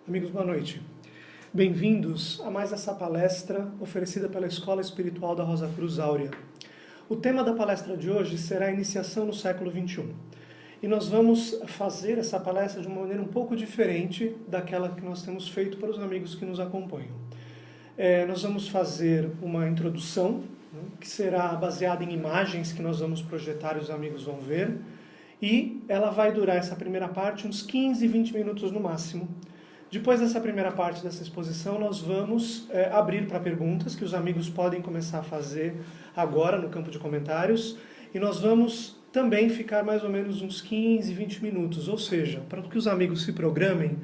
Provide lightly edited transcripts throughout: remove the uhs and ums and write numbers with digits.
Amigos, boa noite. Bem-vindos a mais essa palestra oferecida pela Escola Espiritual da Rosa Cruz Áurea. O tema da palestra de hoje será a iniciação no século XXI. E nós vamos fazer essa palestra de uma maneira um pouco diferente daquela que nós temos feito para os amigos que nos acompanham. Nós vamos fazer uma introdução, que será baseada em imagens que nós vamos projetar e os amigos vão ver. E ela vai durar, essa primeira parte, uns 15, 20 minutos no máximo. Depois dessa primeira parte dessa exposição, nós vamos abrir para perguntas que os amigos podem começar a fazer agora no campo de comentários. E nós vamos também ficar mais ou menos uns 15, 20 minutos. Ou seja, para que os amigos se programem,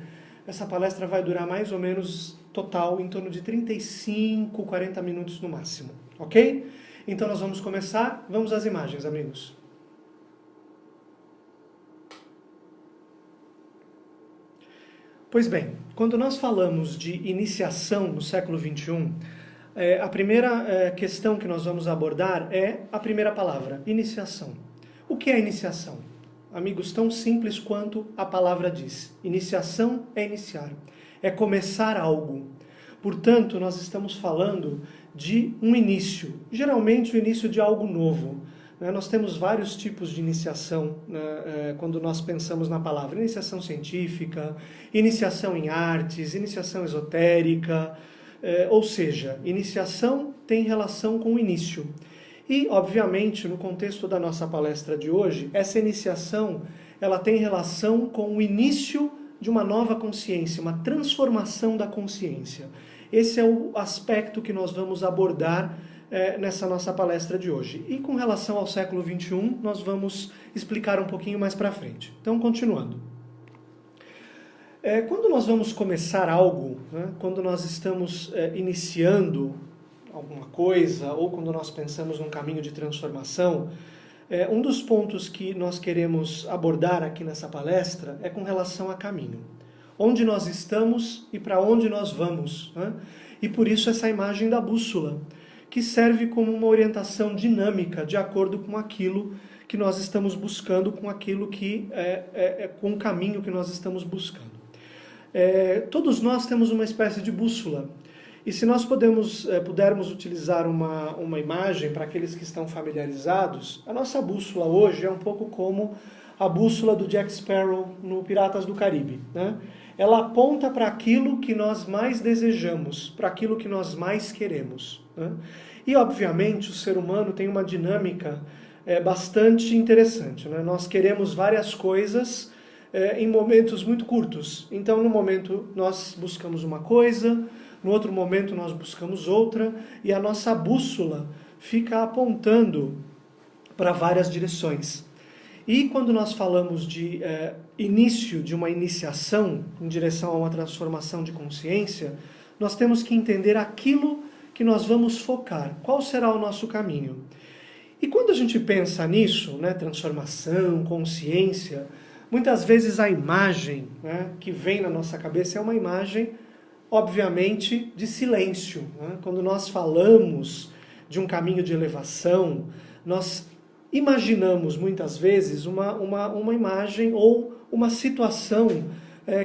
essa palestra vai durar mais ou menos total em torno de 35, 40 minutos no máximo. Ok? Então nós vamos começar. Vamos às imagens, amigos. Pois bem, quando nós falamos de iniciação no século XXI, a primeira questão que nós vamos abordar é a primeira palavra, iniciação. O que é iniciação? Amigos, tão simples quanto a palavra diz. Iniciação é iniciar, é começar algo. Portanto, nós estamos falando de um início, geralmente o início de algo novo. Nós temos vários tipos de iniciação quando nós pensamos na palavra. Iniciação científica, iniciação em artes, iniciação esotérica, ou seja, iniciação tem relação com o início. E, obviamente, no contexto da nossa palestra de hoje, essa iniciação ela tem relação com o início de uma nova consciência, uma transformação da consciência. Esse é o aspecto que nós vamos abordar nessa nossa palestra de hoje. E com relação ao século XXI, nós vamos explicar um pouquinho mais para frente. Então, continuando. Quando nós vamos começar algo, quando nós estamos iniciando alguma coisa, ou quando nós pensamos num caminho de transformação, um dos pontos que nós queremos abordar aqui nessa palestra é com relação a caminho. Onde nós estamos e para onde nós vamos. E por isso essa imagem da bússola, que serve como uma orientação dinâmica de acordo com aquilo que nós estamos buscando, com aquilo que com o caminho que nós estamos buscando. Todos nós temos uma espécie de bússola, e se nós pudermos utilizar uma imagem para aqueles que estão familiarizados, a nossa bússola hoje é um pouco como a bússola do Jack Sparrow no Piratas do Caribe, Ela aponta para aquilo que nós mais desejamos, para aquilo que nós mais queremos. E, obviamente, o ser humano tem uma dinâmica bastante interessante. Nós queremos várias coisas em momentos muito curtos. Então, no momento, nós buscamos uma coisa, no outro momento, nós buscamos outra, e a nossa bússola fica apontando para várias direções. E quando nós falamos de início, de uma iniciação em direção a uma transformação de consciência, nós temos que entender aquilo que nós vamos focar, qual será o nosso caminho. E quando a gente pensa nisso, transformação, consciência, muitas vezes a imagem que vem na nossa cabeça é uma imagem, obviamente, de silêncio. Quando nós falamos de um caminho de elevação, nós imaginamos muitas vezes uma imagem ou uma situação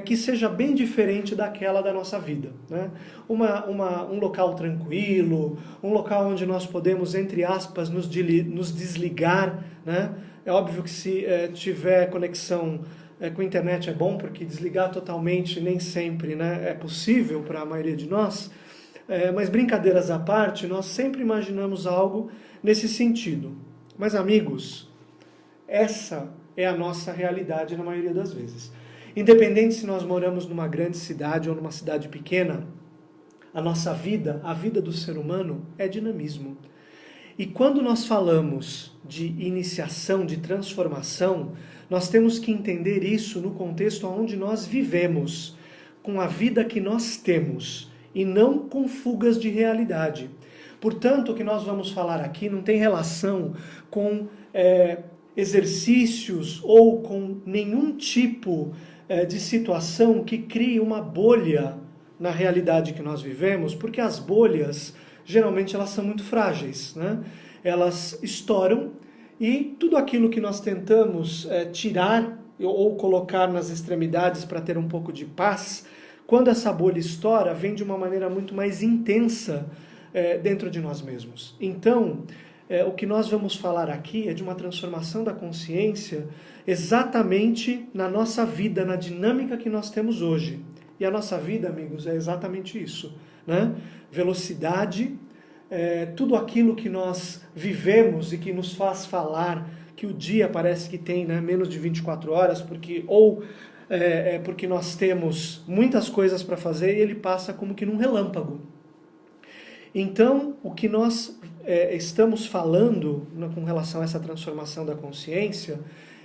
que seja bem diferente daquela da nossa vida. Um local tranquilo, um local onde nós podemos, entre aspas, nos desligar. É óbvio que se tiver conexão com a internet é bom, porque desligar totalmente nem sempre é possível para a maioria de nós. Mas brincadeiras à parte, nós sempre imaginamos algo nesse sentido. Mas, amigos, essa é a nossa realidade na maioria das vezes. Independente se nós moramos numa grande cidade ou numa cidade pequena, a nossa vida, a vida do ser humano, é dinamismo. E quando nós falamos de iniciação, de transformação, nós temos que entender isso no contexto onde nós vivemos, com a vida que nós temos, e não com fugas de realidade. Portanto, o que nós vamos falar aqui não tem relação com exercícios ou com nenhum tipo de situação que crie uma bolha na realidade que nós vivemos, porque as bolhas, geralmente, elas são muito frágeis. Elas estouram e tudo aquilo que nós tentamos tirar ou colocar nas extremidades para ter um pouco de paz, quando essa bolha estoura, vem de uma maneira muito mais intensa dentro de nós mesmos. Então, o que nós vamos falar aqui é de uma transformação da consciência exatamente na nossa vida, na dinâmica que nós temos hoje. E a nossa vida, amigos, é exatamente isso, né? Velocidade, tudo aquilo que nós vivemos e que nos faz falar que o dia parece que tem, né, menos de 24 horas, porque nós temos muitas coisas para fazer e ele passa como que num relâmpago. Então, o que nós estamos falando com relação a essa transformação da consciência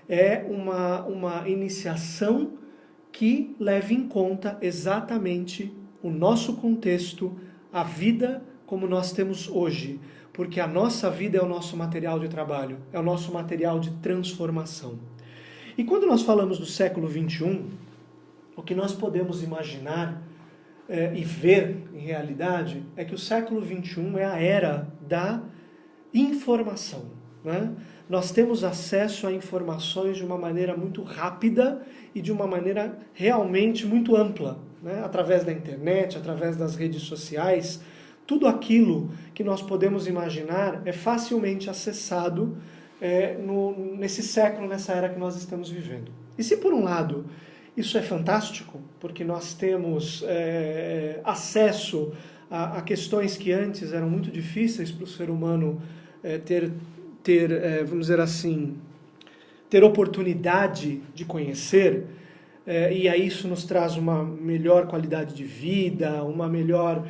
é uma iniciação que leve em conta exatamente o nosso contexto, a vida como nós temos hoje, porque a nossa vida é o nosso material de trabalho, é o nosso material de transformação. E quando nós falamos do século XXI, o que nós podemos imaginar e ver em realidade é que o século XXI é a era da informação, né? Nós temos acesso a informações de uma maneira muito rápida e de uma maneira realmente muito ampla, né? Através da internet, através das redes sociais, tudo aquilo que nós podemos imaginar é facilmente acessado nesse século, nessa era que nós estamos vivendo. E se por um lado isso é fantástico, porque nós temos acesso a questões que antes eram muito difíceis para o ser humano vamos dizer assim, ter oportunidade de conhecer, e aí isso nos traz uma melhor qualidade de vida, uma melhor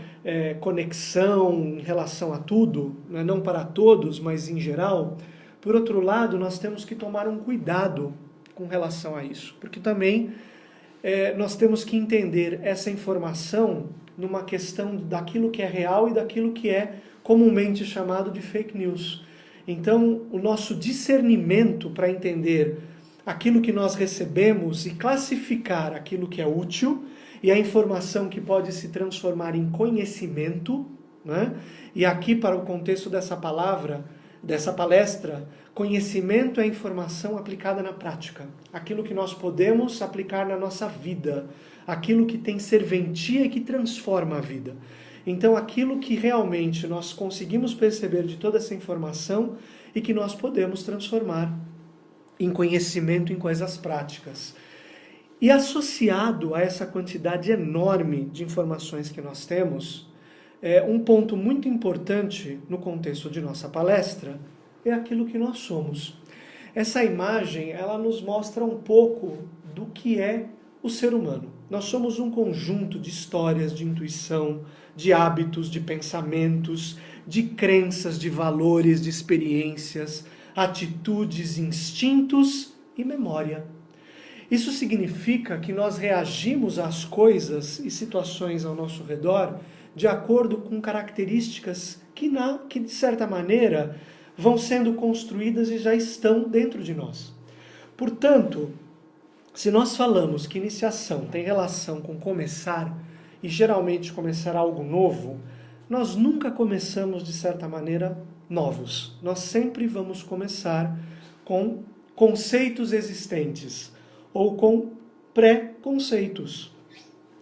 conexão em relação a tudo, né? Não para todos, mas em geral. Por outro lado, nós temos que tomar um cuidado com relação a isso, porque também nós temos que entender essa informação numa questão daquilo que é real e daquilo que é comumente chamado de fake news. Então, o nosso discernimento para entender aquilo que nós recebemos e classificar aquilo que é útil e a informação que pode se transformar em conhecimento, né? E aqui, para o contexto dessa palestra, conhecimento é informação aplicada na prática. Aquilo que nós podemos aplicar na nossa vida. Aquilo que tem serventia e que transforma a vida. Então, aquilo que realmente nós conseguimos perceber de toda essa informação e que nós podemos transformar em conhecimento, em coisas práticas. E associado a essa quantidade enorme de informações que nós temos, um ponto muito importante no contexto de nossa palestra é aquilo que nós somos. Essa imagem, ela nos mostra um pouco do que é o ser humano. Nós somos um conjunto de histórias, de intuição, de hábitos, de pensamentos, de crenças, de valores, de experiências, atitudes, instintos e memória. Isso significa que nós reagimos às coisas e situações ao nosso redor de acordo com características que de certa maneira, vão sendo construídas e já estão dentro de nós. Portanto, se nós falamos que iniciação tem relação com começar, e geralmente começar algo novo, nós nunca começamos, de certa maneira, novos. Nós sempre vamos começar com conceitos existentes, ou com pré-conceitos,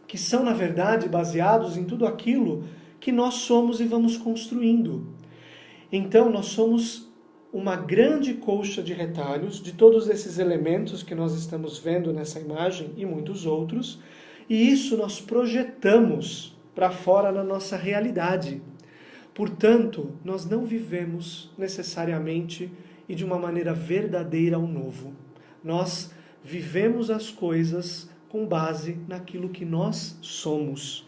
que são, na verdade, baseados em tudo aquilo que nós somos e vamos construindo. Então, nós somos uma grande colcha de retalhos de todos esses elementos que nós estamos vendo nessa imagem e muitos outros, e isso nós projetamos para fora na nossa realidade. Portanto, nós não vivemos necessariamente e de uma maneira verdadeira o novo. Nós vivemos as coisas com base naquilo que nós somos.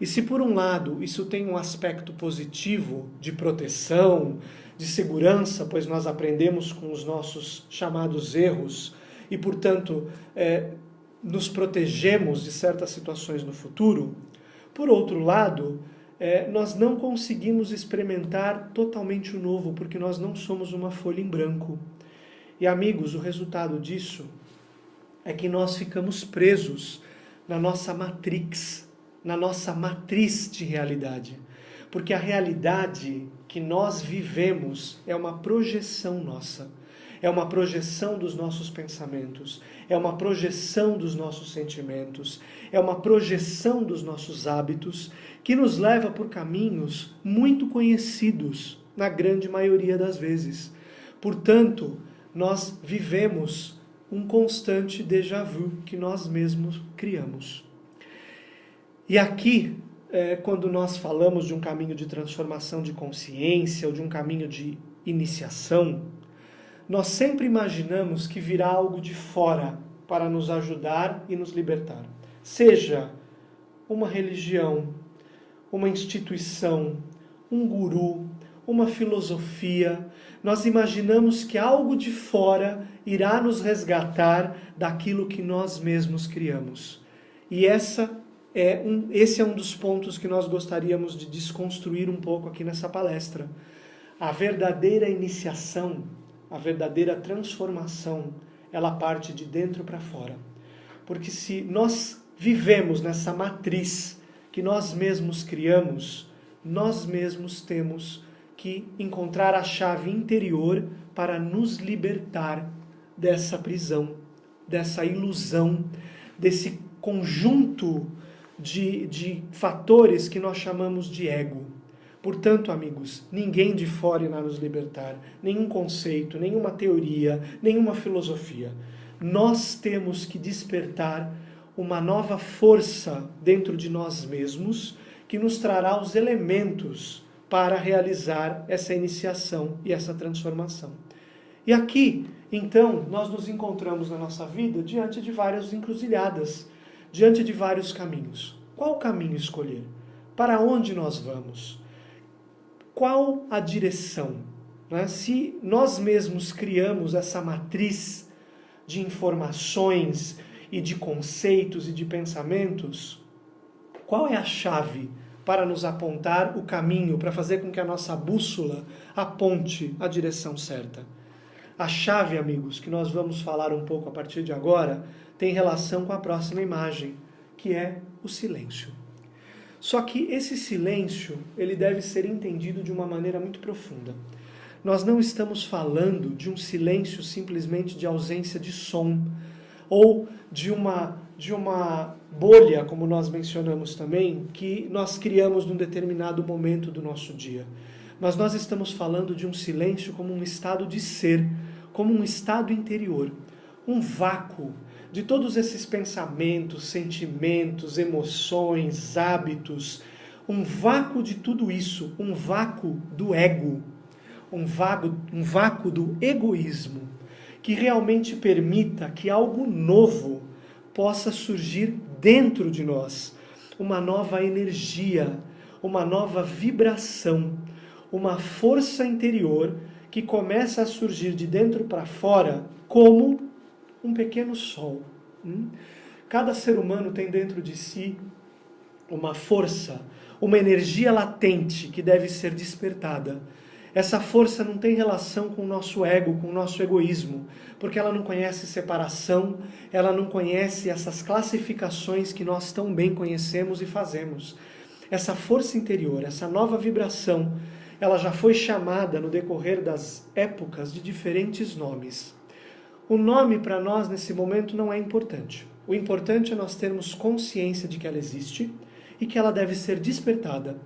E se por um lado isso tem um aspecto positivo de proteção, de segurança, pois nós aprendemos com os nossos chamados erros e, portanto, nos protegemos de certas situações no futuro, por outro lado, nós não conseguimos experimentar totalmente o novo, porque nós não somos uma folha em branco. E, amigos, o resultado disso é que nós ficamos presos na nossa matrix, na nossa matriz de realidade. Porque a realidade que nós vivemos é uma projeção nossa. é uma projeção dos nossos pensamentos, é uma projeção dos nossos sentimentos, é uma projeção dos nossos hábitos, que nos leva por caminhos muito conhecidos, na grande maioria das vezes. Portanto, nós vivemos um constante déjà vu que nós mesmos criamos. E aqui, quando nós falamos de um caminho de transformação de consciência ou de um caminho de iniciação, nós sempre imaginamos que virá algo de fora para nos ajudar e nos libertar. Seja uma religião, uma instituição, um guru, uma filosofia. Nós imaginamos que algo de fora irá nos resgatar daquilo que nós mesmos criamos. E esse é um dos pontos que nós gostaríamos de desconstruir um pouco aqui nessa palestra. A verdadeira iniciação, a verdadeira transformação, ela parte de dentro para fora. Porque se nós vivemos nessa matriz que nós mesmos criamos, nós mesmos temos que encontrar a chave interior para nos libertar dessa prisão, dessa ilusão, desse conjunto de fatores que nós chamamos de ego. Portanto, amigos, ninguém de fora irá nos libertar, nenhum conceito, nenhuma teoria, nenhuma filosofia. Nós temos que despertar uma nova força dentro de nós mesmos que nos trará os elementos para realizar essa iniciação e essa transformação. E aqui, então, nós nos encontramos na nossa vida diante de várias encruzilhadas, diante de vários caminhos. Qual caminho escolher? Para onde nós vamos? Qual a direção? Se nós mesmos criamos essa matriz de informações e de conceitos e de pensamentos, qual é a chave para nos apontar o caminho, para fazer com que a nossa bússola aponte a direção certa? A chave, amigos, que nós vamos falar um pouco a partir de agora, tem relação com a próxima imagem, que é o silêncio. Só que esse silêncio, ele deve ser entendido de uma maneira muito profunda. Nós não estamos falando de um silêncio simplesmente de ausência de som, ou de uma bolha, como nós mencionamos também, que nós criamos num determinado momento do nosso dia. Mas nós estamos falando de um silêncio como um estado de ser, como um estado interior, um vácuo de todos esses pensamentos, sentimentos, emoções, hábitos, um vácuo de tudo isso, um vácuo do ego, um vácuo do egoísmo, que realmente permita que algo novo possa surgir dentro de nós, uma nova energia, uma nova vibração, uma força interior que começa a surgir de dentro para fora como um pequeno sol. Cada ser humano tem dentro de si uma força, uma energia latente que deve ser despertada. Essa força não tem relação com o nosso ego, com o nosso egoísmo, porque ela não conhece separação, ela não conhece essas classificações que nós tão bem conhecemos e fazemos. Essa força interior, essa nova vibração, ela já foi chamada no decorrer das épocas de diferentes nomes. O nome para nós nesse momento não é importante. O importante é nós termos consciência de que ela existe e que ela deve ser despertada.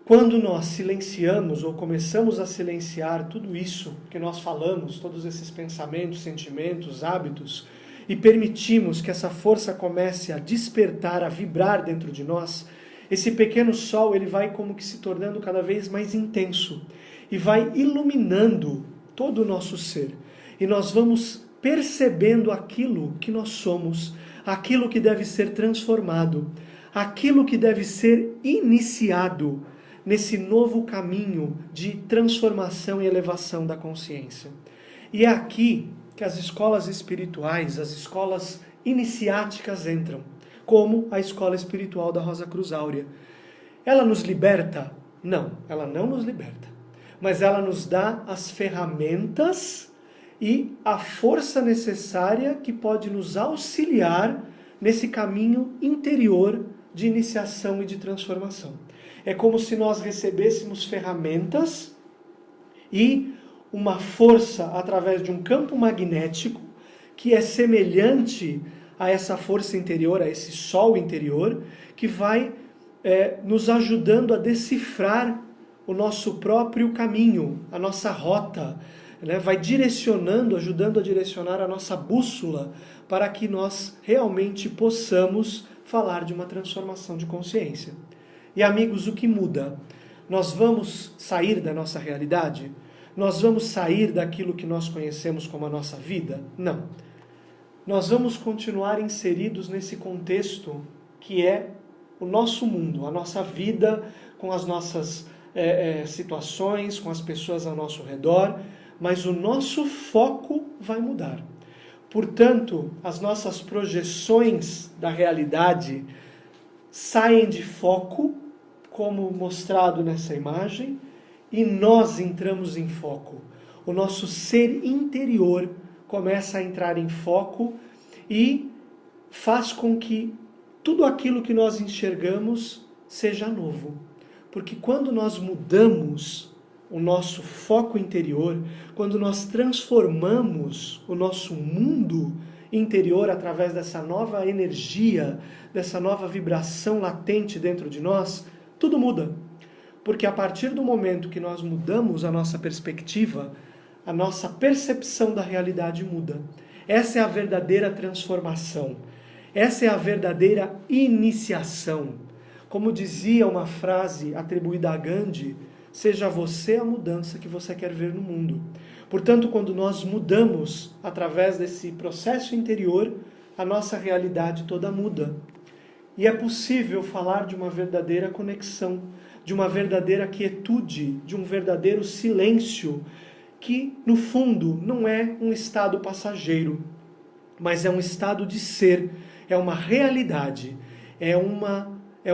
Quando nós silenciamos ou começamos a silenciar tudo isso que nós falamos, todos esses pensamentos, sentimentos, hábitos, e permitimos que essa força comece a despertar, a vibrar dentro de nós, esse pequeno sol ele vai como que se tornando cada vez mais intenso e vai iluminando todo o nosso ser. E nós vamos percebendo aquilo que nós somos, aquilo que deve ser transformado, aquilo que deve ser iniciado nesse novo caminho de transformação e elevação da consciência. E é aqui que as escolas espirituais, as escolas iniciáticas entram, como a escola espiritual da Rosa Cruz Áurea. Ela nos liberta? Não, ela não nos liberta. Mas ela nos dá as ferramentas e a força necessária que pode nos auxiliar nesse caminho interior de iniciação e de transformação. É como se nós recebêssemos ferramentas e uma força através de um campo magnético que é semelhante a essa força interior, a esse sol interior, que vai nos ajudando a decifrar o nosso próprio caminho, a nossa rota, né? Vai direcionando, ajudando a direcionar a nossa bússola para que nós realmente possamos falar de uma transformação de consciência. E amigos, o que muda? Nós vamos sair da nossa realidade? Nós vamos sair daquilo que nós conhecemos como a nossa vida? Não. Nós vamos continuar inseridos nesse contexto que é o nosso mundo, a nossa vida, com as nossas situações, com as pessoas ao nosso redor, mas o nosso foco vai mudar. Portanto, as nossas projeções da realidade saem de foco, como mostrado nessa imagem, e nós entramos em foco. O nosso ser interior começa a entrar em foco e faz com que tudo aquilo que nós enxergamos seja novo. Porque quando nós mudamos o nosso foco interior, quando nós transformamos o nosso mundo interior através dessa nova energia, dessa nova vibração latente dentro de nós, tudo muda. Porque a partir do momento que nós mudamos a nossa perspectiva, a nossa percepção da realidade muda. Essa é a verdadeira transformação. Essa é a verdadeira iniciação. Como dizia uma frase atribuída a Gandhi, seja você a mudança que você quer ver no mundo. Portanto, quando nós mudamos através desse processo interior, a nossa realidade toda muda. E é possível falar de uma verdadeira conexão, de uma verdadeira quietude, de um verdadeiro silêncio, que, no fundo, não é um estado passageiro, mas é um estado de ser, é uma realidade, é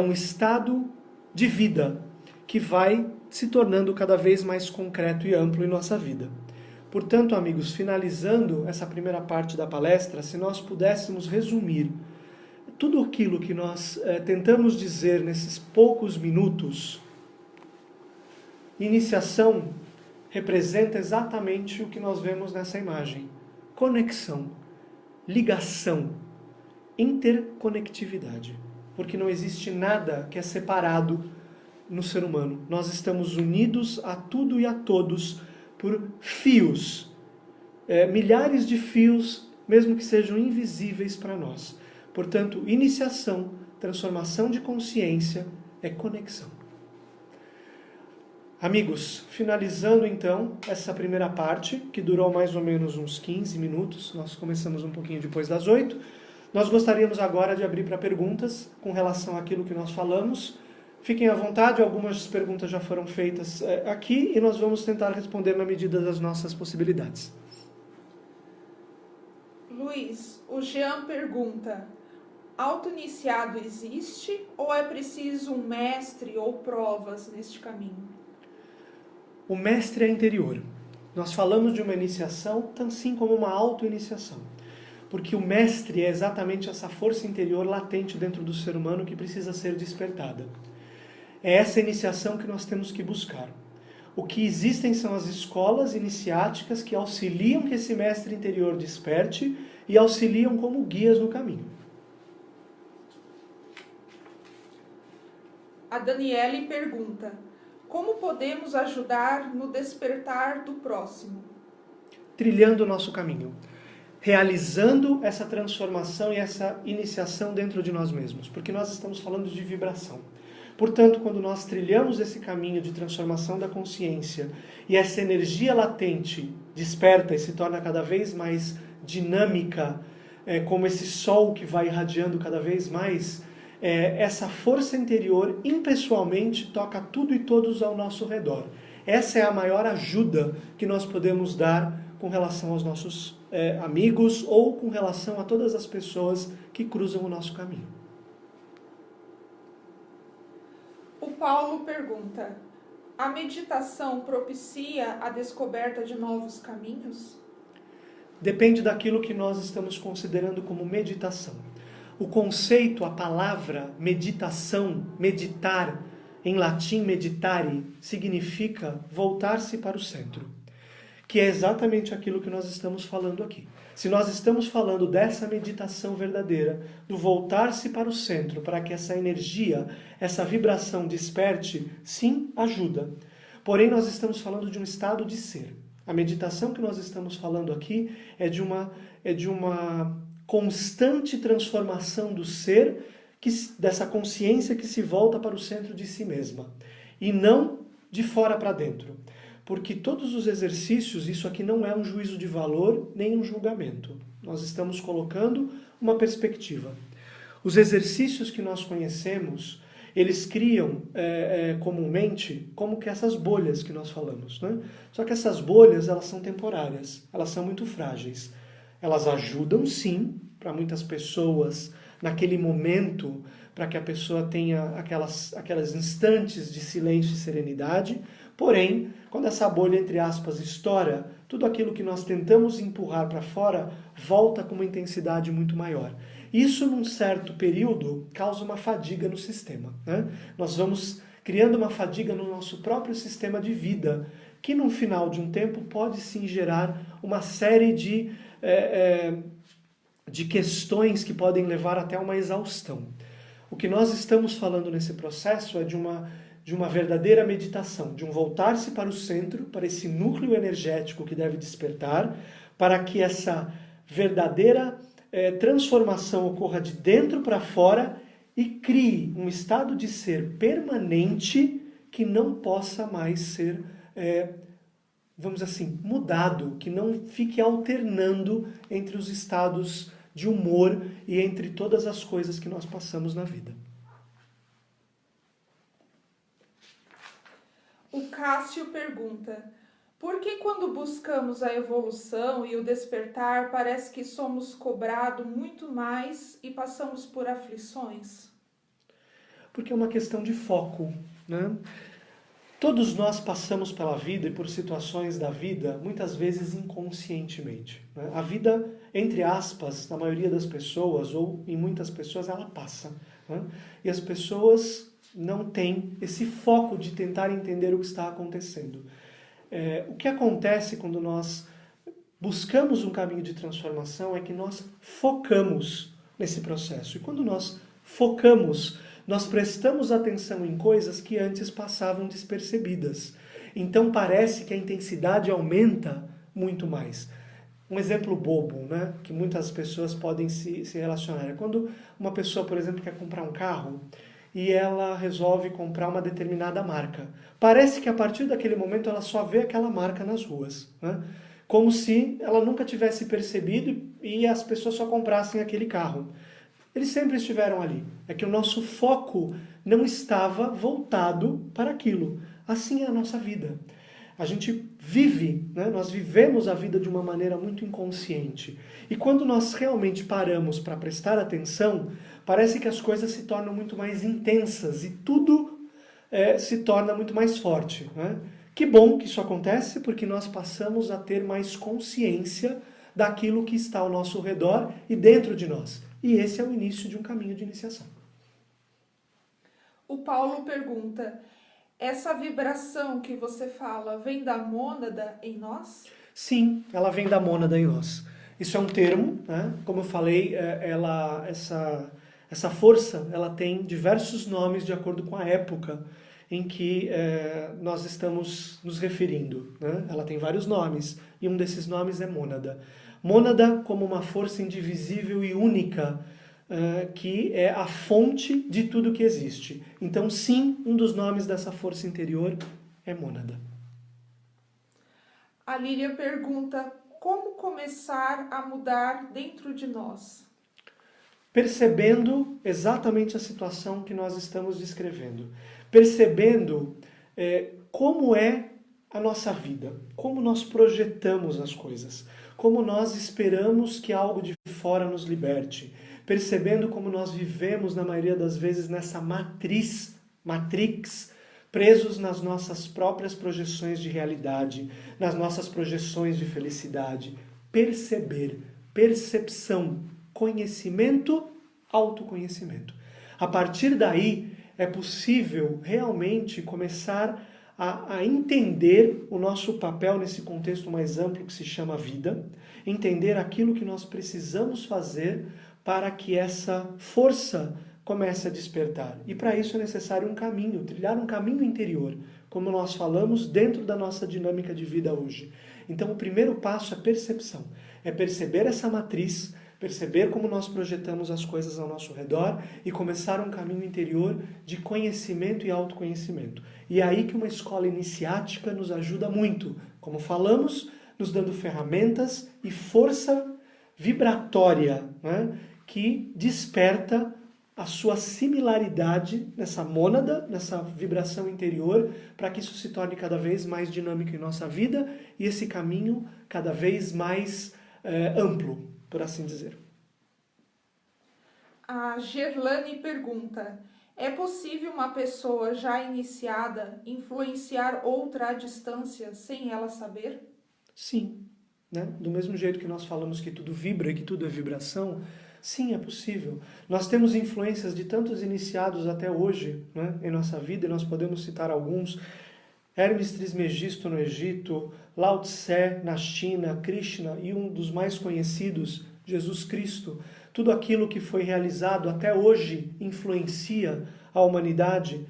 um estado de vida que vai se tornando cada vez mais concreto e amplo em nossa vida. Portanto, amigos, finalizando essa primeira parte da palestra, se nós pudéssemos resumir tudo aquilo que nós tentamos dizer nesses poucos minutos, iniciação representa exatamente o que nós vemos nessa imagem. Conexão, ligação, interconectividade. Porque não existe nada que é separado no ser humano. Nós estamos unidos a tudo e a todos por fios, milhares de fios, mesmo que sejam invisíveis para nós. Portanto, iniciação, transformação de consciência é conexão. Amigos, finalizando então essa primeira parte, que durou mais ou menos uns 15 minutos, nós começamos um pouquinho depois das 8, nós gostaríamos agora de abrir para perguntas com relação àquilo que nós falamos. Fiquem à vontade, algumas perguntas já foram feitas aqui e nós vamos tentar responder na medida das nossas possibilidades. Luiz, o Jean pergunta: auto-iniciado existe ou é preciso um mestre ou provas neste caminho? O mestre é interior. Nós falamos de uma iniciação, assim como uma auto-iniciação. Porque o mestre é exatamente essa força interior latente dentro do ser humano que precisa ser despertada. É essa iniciação que nós temos que buscar. O que existem são as escolas iniciáticas que auxiliam que esse mestre interior desperte e auxiliam como guias no caminho. A Daniele pergunta: como podemos ajudar no despertar do próximo? Trilhando o nosso caminho. Realizando essa transformação e essa iniciação dentro de nós mesmos. Porque nós estamos falando de vibração. Portanto, quando nós trilhamos esse caminho de transformação da consciência e essa energia latente desperta e se torna cada vez mais dinâmica, como esse sol que vai irradiando cada vez mais, essa força interior impessoalmente toca tudo e todos ao nosso redor. Essa é a maior ajuda que nós podemos dar com relação aos nossos amigos ou com relação a todas as pessoas que cruzam o nosso caminho. O Paulo pergunta: a meditação propicia a descoberta de novos caminhos? Depende daquilo que nós estamos considerando como meditação. O conceito, a palavra meditação, meditar, em latim meditare, significa voltar-se para o centro. que é exatamente aquilo que nós estamos falando aqui. Se nós estamos falando dessa meditação verdadeira, do voltar-se para o centro, para que essa energia, essa vibração desperte, sim, ajuda. Porém, nós estamos falando de um estado de ser. A meditação que nós estamos falando aqui é de uma constante transformação do ser, dessa consciência que se volta para o centro de si mesma, e não de fora para dentro. Porque todos os exercícios, isso aqui não é um juízo de valor, nem um julgamento. Nós estamos colocando uma perspectiva. Os exercícios que nós conhecemos, eles criam comumente como que essas bolhas que nós falamos, né? Só que essas bolhas, elas são temporárias, elas são muito frágeis. Elas ajudam sim, para muitas pessoas, naquele momento, para que a pessoa tenha aquelas instantes de silêncio e serenidade. Porém, quando essa bolha, entre aspas, estoura, tudo aquilo que nós tentamos empurrar para fora volta com uma intensidade muito maior. Isso, num certo período, causa uma fadiga no sistema, né? Nós vamos criando uma fadiga no nosso próprio sistema de vida, que no final de um tempo pode sim gerar uma série de questões que podem levar até uma exaustão. O que nós estamos falando nesse processo é de uma verdadeira meditação, de um voltar-se para o centro, para esse núcleo energético que deve despertar, para que essa verdadeira transformação ocorra de dentro para fora e crie um estado de ser permanente que não possa mais ser, vamos dizer assim, mudado, que não fique alternando entre os estados de humor e entre todas as coisas que nós passamos na vida. O Cássio pergunta: por que quando buscamos a evolução e o despertar parece que somos cobrados muito mais e passamos por aflições? Porque é uma questão de foco, né? Todos nós passamos pela vida e por situações da vida, muitas vezes inconscientemente, né? A vida, entre aspas, na maioria das pessoas, ou em muitas pessoas, ela passa, né? E as pessoas não têm esse foco de tentar entender o que está acontecendo. O que acontece quando nós buscamos um caminho de transformação é que nós focamos nesse processo. E quando nós focamos, nós prestamos atenção em coisas que antes passavam despercebidas. Então parece que a intensidade aumenta muito mais. Um exemplo bobo, né, que muitas pessoas podem se relacionar, é quando uma pessoa, por exemplo, quer comprar um carro e ela resolve comprar uma determinada marca. Parece que a partir daquele momento ela só vê aquela marca nas ruas, né? Como se ela nunca tivesse percebido e as pessoas só comprassem aquele carro. Eles sempre estiveram ali. É que o nosso foco não estava voltado para aquilo. Assim é a nossa vida. A gente vive, né? Nós vivemos a vida de uma maneira muito inconsciente. E quando nós realmente paramos para prestar atenção, parece que as coisas se tornam muito mais intensas e tudo se torna muito mais forte, né? Que bom que isso acontece, porque nós passamos a ter mais consciência daquilo que está ao nosso redor e dentro de nós. E esse é o início de um caminho de iniciação. O Paulo pergunta: essa vibração que você fala vem da mônada em nós? Sim, ela vem da mônada em nós. Isso é um termo, né? Como eu falei, essa força ela tem diversos nomes de acordo com a época em que nós estamos nos referindo, né? Ela tem vários nomes e um desses nomes é mônada. Mônada como uma força indivisível e única, que é a fonte de tudo que existe. Então, sim, um dos nomes dessa força interior é mônada. A Lília pergunta: como começar a mudar dentro de nós? Percebendo exatamente a situação que nós estamos descrevendo. Percebendo como é a nossa vida, como nós projetamos as coisas, como nós esperamos que algo de fora nos liberte, percebendo como nós vivemos, na maioria das vezes, nessa matrix, presos nas nossas próprias projeções de realidade, nas nossas projeções de felicidade. Perceber, percepção, conhecimento, autoconhecimento. A partir daí, é possível realmente começar a entender o nosso papel nesse contexto mais amplo que se chama vida, entender aquilo que nós precisamos fazer para que essa força comece a despertar. E para isso é necessário um caminho, trilhar um caminho interior, como nós falamos dentro da nossa dinâmica de vida hoje. Então o primeiro passo é percepção, é perceber essa matriz, perceber como nós projetamos as coisas ao nosso redor e começar um caminho interior de conhecimento e autoconhecimento. E é aí que uma escola iniciática nos ajuda muito, como falamos, nos dando ferramentas e força vibratória, né, que desperta a sua similaridade nessa mônada, nessa vibração interior, para que isso se torne cada vez mais dinâmico em nossa vida e esse caminho cada vez mais amplo, por assim dizer. A Gerlane pergunta: é possível uma pessoa já iniciada influenciar outra à distância sem ela saber? Sim, né? Do mesmo jeito que nós falamos que tudo vibra e que tudo é vibração, sim, é possível. Nós temos influências de tantos iniciados até hoje, né, em nossa vida, e nós podemos citar alguns. Hermes Trismegisto no Egito, Lao Tse na China, Krishna e um dos mais conhecidos, Jesus Cristo. Tudo aquilo que foi realizado até hoje influencia a humanidade.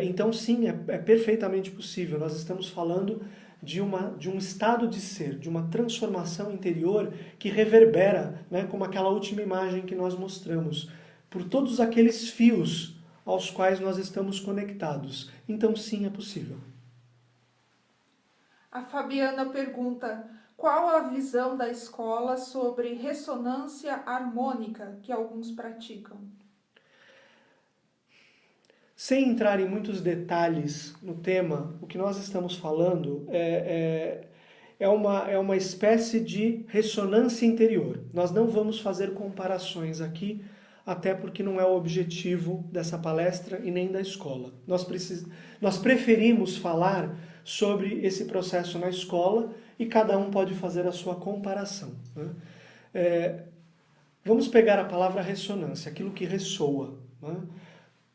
Então, sim, é perfeitamente possível. Nós estamos falando de um estado de ser, de uma transformação interior que reverbera, né, como aquela última imagem que nós mostramos, por todos aqueles fios aos quais nós estamos conectados. Então, sim, é possível. A Fabiana pergunta: qual a visão da escola sobre ressonância harmônica que alguns praticam? Sem entrar em muitos detalhes no tema, o que nós estamos falando é uma espécie de ressonância interior. Nós não vamos fazer comparações aqui, até porque não é o objetivo dessa palestra e nem da escola. Nós preferimos falar sobre esse processo na escola e cada um pode fazer a sua comparação, né? Vamos pegar a palavra ressonância, aquilo que ressoa, né?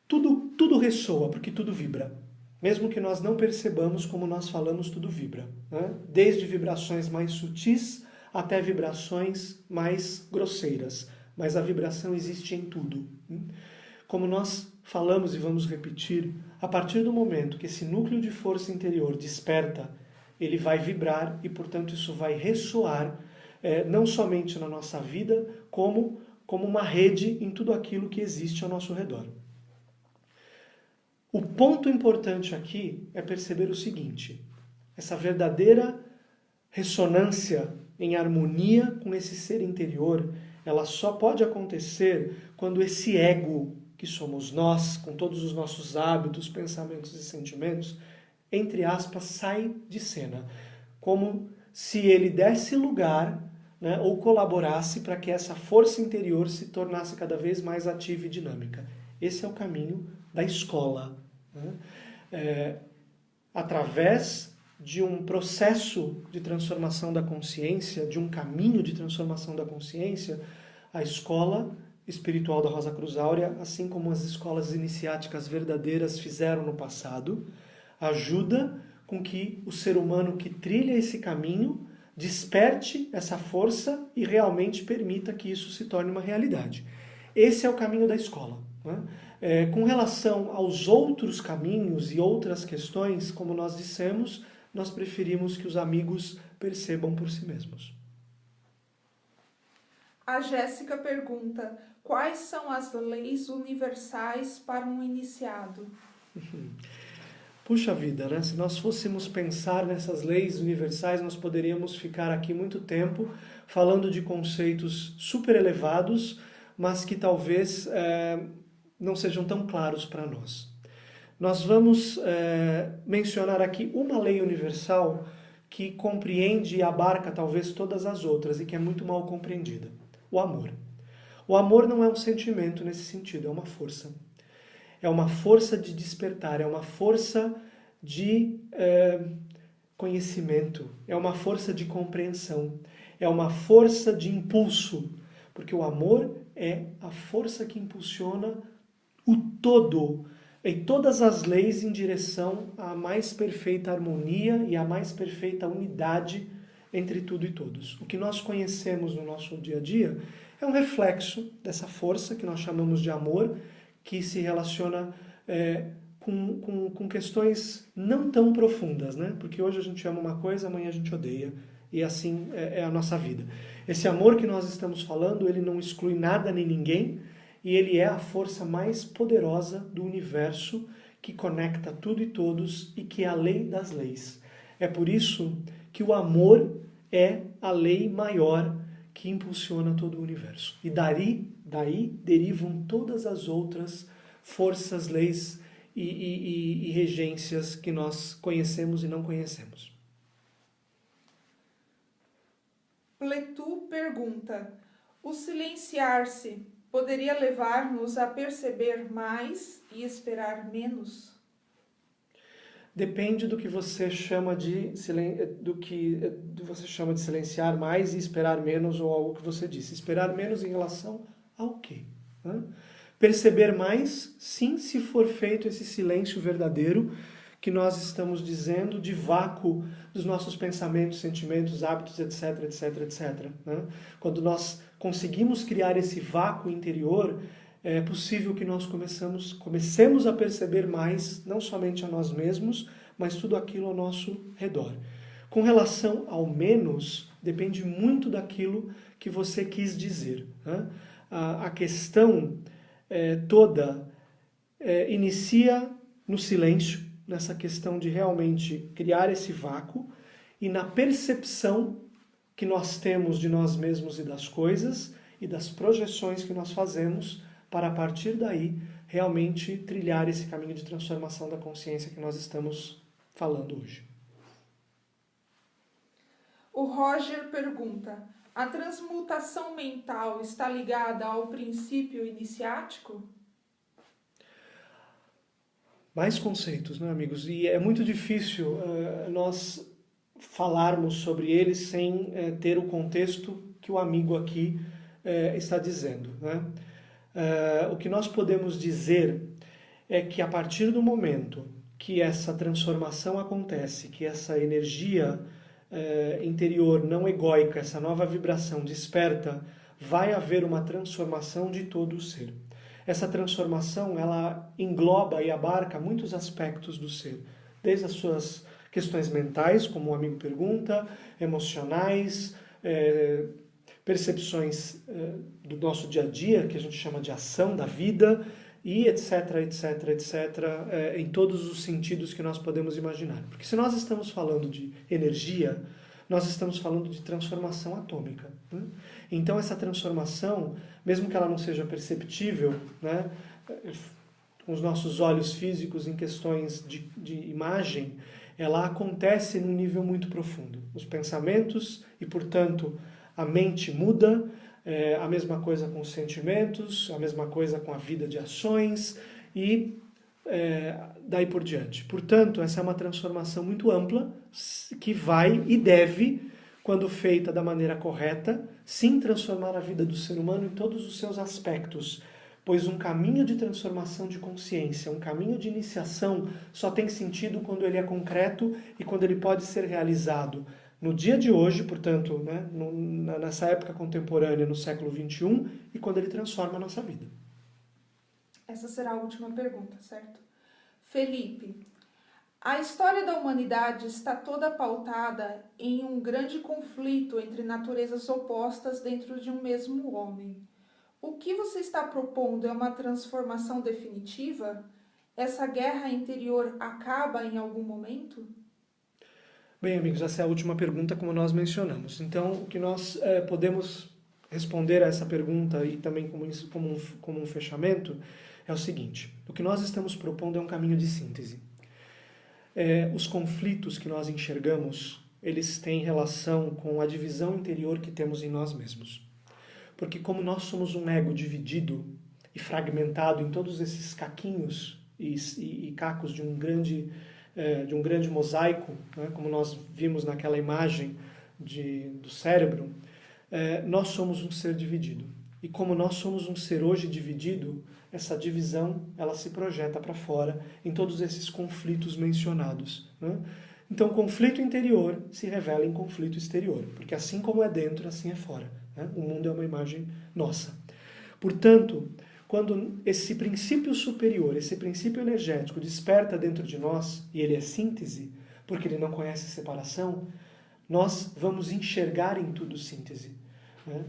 Tudo ressoa, porque tudo vibra. Mesmo que nós não percebamos, como nós falamos, tudo vibra, né? Desde vibrações mais sutis até vibrações mais grosseiras. Mas a vibração existe em tudo. Como nós falamos e vamos repetir, a partir do momento que esse núcleo de força interior desperta, ele vai vibrar e, portanto, isso vai ressoar, não somente na nossa vida, como uma rede em tudo aquilo que existe ao nosso redor. O ponto importante aqui é perceber o seguinte: essa verdadeira ressonância em harmonia com esse ser interior, ela só pode acontecer quando esse ego, que somos nós, com todos os nossos hábitos, pensamentos e sentimentos, entre aspas, sai de cena. Como se ele desse lugar, né, ou colaborasse para que essa força interior se tornasse cada vez mais ativa e dinâmica. Esse é o caminho da escola, né? Através de um processo de transformação da consciência, de um caminho de transformação da consciência, a escola espiritual da Rosa Cruz Áurea, assim como as escolas iniciáticas verdadeiras fizeram no passado, ajuda com que o ser humano que trilha esse caminho desperte essa força e realmente permita que isso se torne uma realidade. Esse é o caminho da escola, né? Com relação aos outros caminhos e outras questões, como nós dissemos, nós preferimos que os amigos percebam por si mesmos. A Jéssica pergunta: quais são as leis universais para um iniciado? Puxa vida, né? Se nós fôssemos pensar nessas leis universais, nós poderíamos ficar aqui muito tempo falando de conceitos super elevados, mas que talvez não sejam tão claros para nós. Nós vamos mencionar aqui uma lei universal que compreende e abarca talvez todas as outras e que é muito mal compreendida: o amor. O amor não é um sentimento nesse sentido, é uma força. É uma força de despertar, é uma força de conhecimento, é uma força de compreensão, é uma força de impulso, porque o amor é a força que impulsiona o todo, e todas as leis em direção à mais perfeita harmonia e à mais perfeita unidade entre tudo e todos. O que nós conhecemos no nosso dia a dia é um reflexo dessa força que nós chamamos de amor, que se relaciona com questões não tão profundas, né? Porque hoje a gente ama uma coisa, amanhã a gente odeia. E assim é a nossa vida. Esse amor que nós estamos falando, ele não exclui nada nem ninguém, e ele é a força mais poderosa do universo que conecta tudo e todos e que é a lei das leis. É por isso que o amor é a lei maior que impulsiona todo o universo. E daí derivam todas as outras forças, leis e regências que nós conhecemos e não conhecemos. Pletu pergunta: o silenciar-se poderia levar-nos a perceber mais e esperar menos? Depende do que você chama de silenciar mais e esperar menos, ou algo que você disse. Esperar menos em relação ao quê? Perceber mais, sim, se for feito esse silêncio verdadeiro que nós estamos dizendo, de vácuo dos nossos pensamentos, sentimentos, hábitos, etc, etc, etc. Quando nós conseguimos criar esse vácuo interior, é possível que nós comecemos a perceber mais, não somente a nós mesmos, mas tudo aquilo ao nosso redor. Com relação ao menos, depende muito daquilo que você quis dizer. A questão toda inicia no silêncio, nessa questão de realmente criar esse vácuo e na percepção que nós temos de nós mesmos e das coisas e das projeções que nós fazemos para, a partir daí, realmente trilhar esse caminho de transformação da consciência que nós estamos falando hoje. O Roger pergunta: a transmutação mental está ligada ao princípio iniciático? Mais conceitos, né, amigos? E é muito difícil nós falarmos sobre eles sem ter o contexto que o amigo aqui está dizendo, né? O que nós podemos dizer é que a partir do momento que essa transformação acontece, que essa energia interior não egóica, essa nova vibração desperta, vai haver uma transformação de todo o ser. Essa transformação, ela engloba e abarca muitos aspectos do ser, desde as suas questões mentais, como o amigo pergunta, emocionais, percepções do nosso dia a dia, que a gente chama de ação da vida, e etc, etc, etc, em todos os sentidos que nós podemos imaginar. Porque se nós estamos falando de energia, nós estamos falando de transformação atômica. Né? Então essa transformação, mesmo que ela não seja perceptível, né, com os nossos olhos físicos em questões de imagem, ela acontece num nível muito profundo. Os pensamentos e, portanto, a mente muda, a mesma coisa com os sentimentos, a mesma coisa com a vida de ações e daí por diante. Portanto, essa é uma transformação muito ampla que vai e deve, quando feita da maneira correta, sim transformar a vida do ser humano em todos os seus aspectos, pois um caminho de transformação de consciência, um caminho de iniciação só tem sentido quando ele é concreto e quando ele pode ser realizado no dia de hoje, portanto, né, nessa época contemporânea, no século XXI, e quando ele transforma a nossa vida. Essa será a última pergunta, certo? Felipe, a história da humanidade está toda pautada em um grande conflito entre naturezas opostas dentro de um mesmo homem. O que você está propondo é uma transformação definitiva? Essa guerra interior acaba em algum momento? Bem, amigos, essa é a última pergunta, como nós mencionamos. Então, o que nós podemos responder a essa pergunta e também como um fechamento é o seguinte: o que nós estamos propondo é um caminho de síntese. Os conflitos que nós enxergamos, eles têm relação com a divisão interior que temos em nós mesmos. Porque como nós somos um ego dividido e fragmentado em todos esses caquinhos e cacos de um grande mosaico, né, como nós vimos naquela imagem do cérebro, nós somos um ser dividido. E como nós somos um ser hoje dividido, essa divisão ela se projeta para fora em todos esses conflitos mencionados, né? Então, conflito interior se revela em conflito exterior, porque assim como é dentro, assim é fora, né? O mundo é uma imagem nossa. Portanto, quando esse princípio superior, esse princípio energético desperta dentro de nós, e ele é síntese, porque ele não conhece separação, nós vamos enxergar em tudo síntese.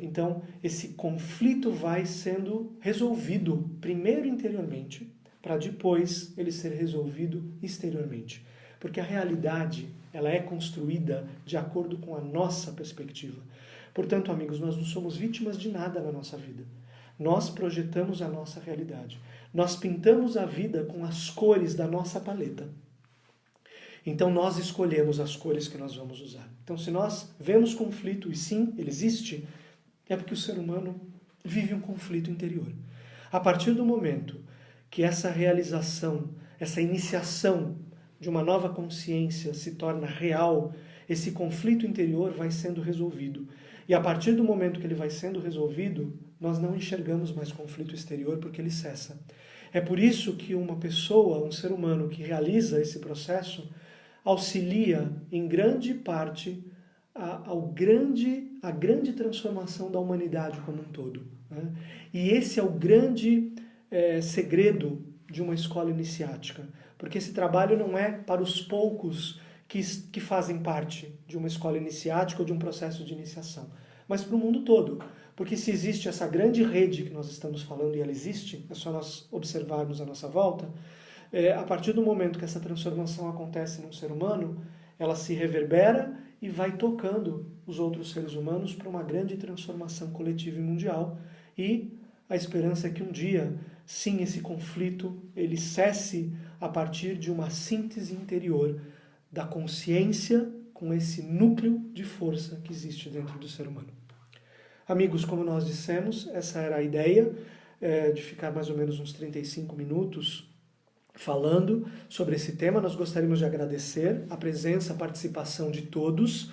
Então, esse conflito vai sendo resolvido primeiro interiormente, para depois ele ser resolvido exteriormente. Porque a realidade, ela é construída de acordo com a nossa perspectiva. Portanto, amigos, nós não somos vítimas de nada na nossa vida. Nós projetamos a nossa realidade. Nós pintamos a vida com as cores da nossa paleta. Então nós escolhemos as cores que nós vamos usar. Então se nós vemos conflito, e sim, ele existe, é porque o ser humano vive um conflito interior. A partir do momento que essa realização, essa iniciação de uma nova consciência se torna real, esse conflito interior vai sendo resolvido. E a partir do momento que ele vai sendo resolvido, nós não enxergamos mais conflito exterior porque ele cessa. É por isso que uma pessoa, um ser humano que realiza esse processo, auxilia em grande parte a grande transformação da humanidade como um todo, né? E esse é o grande segredo de uma escola iniciática, porque esse trabalho não é para os poucos que fazem parte de uma escola iniciática ou de um processo de iniciação, mas para o mundo todo. Porque se existe essa grande rede que nós estamos falando, e ela existe, é só nós observarmos à nossa volta, a partir do momento que essa transformação acontece num ser humano, ela se reverbera e vai tocando os outros seres humanos para uma grande transformação coletiva e mundial. E a esperança é que um dia, sim, esse conflito ele cesse a partir de uma síntese interior da consciência com esse núcleo de força que existe dentro do ser humano. Amigos, como nós dissemos, essa era a ideia de ficar mais ou menos uns 35 minutos falando sobre esse tema. Nós gostaríamos de agradecer a presença, a participação de todos.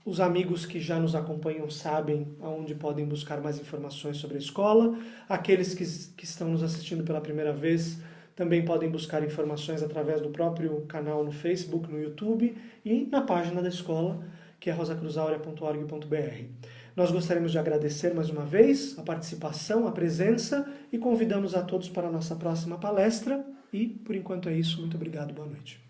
Os amigos que já nos acompanham sabem aonde podem buscar mais informações sobre a escola. Aqueles que estão nos assistindo pela primeira vez também podem buscar informações através do próprio canal no Facebook, no YouTube e na página da escola, que é rosacruzaurea.org.br. Nós gostaríamos de agradecer mais uma vez a participação, a presença e convidamos a todos para a nossa próxima palestra. E, por enquanto, é isso. Muito obrigado. Boa noite.